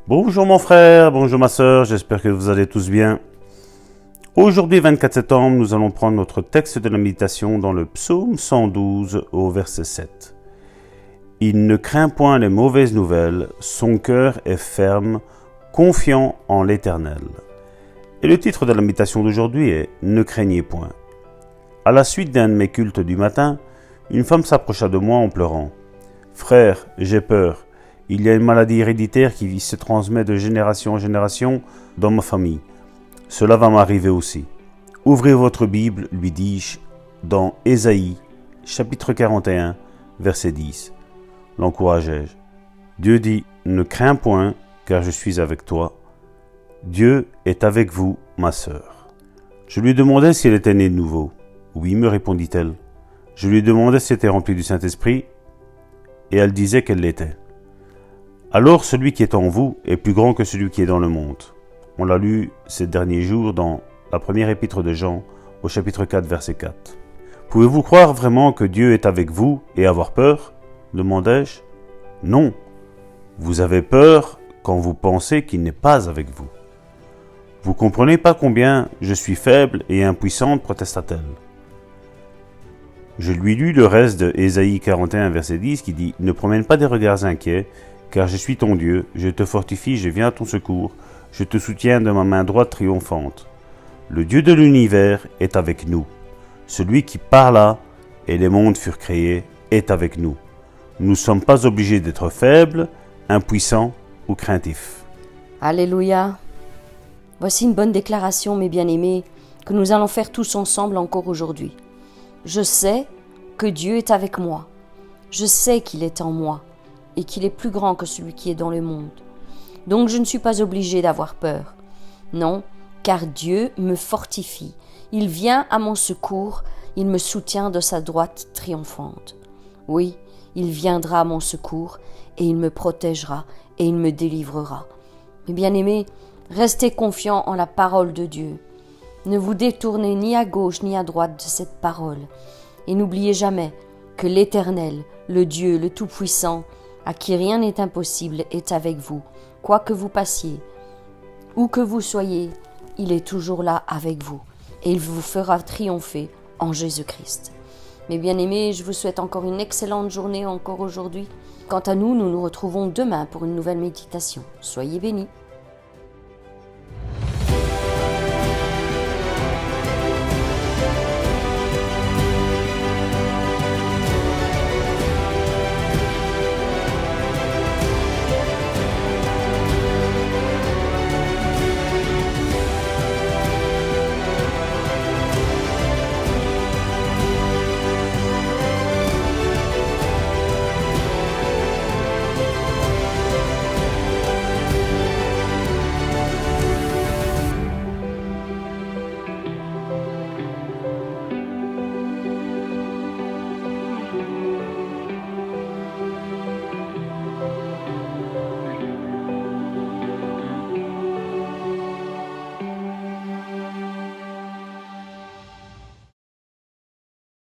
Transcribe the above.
Bonjour mon frère, bonjour ma sœur, j'espère que vous allez tous bien. Aujourd'hui 24 septembre, nous allons prendre notre texte de la méditation dans le psaume 112 au verset 7. Il ne craint point les mauvaises nouvelles, son cœur est ferme, confiant en l'Éternel. Et le titre de la méditation d'aujourd'hui est « Ne craignez point ». À la suite d'un de mes cultes du matin, une femme s'approcha de moi en pleurant. « Frère, j'ai peur. Il y a une maladie héréditaire qui se transmet de génération en génération dans ma famille. Cela va m'arriver aussi. Ouvrez votre Bible, lui dis-je, dans Ésaïe, chapitre 41, verset 10. L'encourageai-je. Dieu dit, ne crains point, car je suis avec toi. Dieu est avec vous, ma sœur. Je lui demandai si elle était née de nouveau. Oui, me répondit-elle. Je lui demandai si elle était remplie du Saint-Esprit, et elle disait qu'elle l'était. Alors celui qui est en vous est plus grand que celui qui est dans le monde. On l'a lu ces derniers jours dans la première épître de Jean, au chapitre 4, verset 4. Pouvez-vous croire vraiment que Dieu est avec vous et avoir peur ? Demandai-je. Non. Vous avez peur quand vous pensez qu'il n'est pas avec vous. Vous comprenez pas combien je suis faible et impuissante, protesta-t-elle. Je lui lus le reste de Ésaïe 41, verset 10 qui dit « Ne promène pas des regards inquiets, car je suis ton Dieu, je te fortifie, je viens à ton secours, je te soutiens de ma main droite triomphante. Le Dieu de l'univers est avec nous. Celui qui parla, et les mondes furent créés, est avec nous. Nous ne sommes pas obligés d'être faibles, impuissants ou craintifs. » Alléluia. Voici une bonne déclaration, mes bien-aimés, que nous allons faire tous ensemble encore aujourd'hui. Je sais que Dieu est avec moi. Je sais qu'il est en moi et qu'il est plus grand que celui qui est dans le monde. Donc je ne suis pas obligé d'avoir peur. Non, car Dieu me fortifie. Il vient à mon secours, il me soutient de sa droite triomphante. Oui, il viendra à mon secours et il me protégera et il me délivrera. Mes bien-aimés, restez confiants en la parole de Dieu. Ne vous détournez ni à gauche ni à droite de cette parole. Et n'oubliez jamais que l'Éternel, le Dieu, le Tout-Puissant, à qui rien n'est impossible, est avec vous. Quoi que vous passiez, où que vous soyez, il est toujours là avec vous. Et il vous fera triompher en Jésus-Christ. Mes bien-aimés, je vous souhaite encore une excellente journée encore aujourd'hui. Quant à nous, nous nous retrouvons demain pour une nouvelle méditation. Soyez bénis.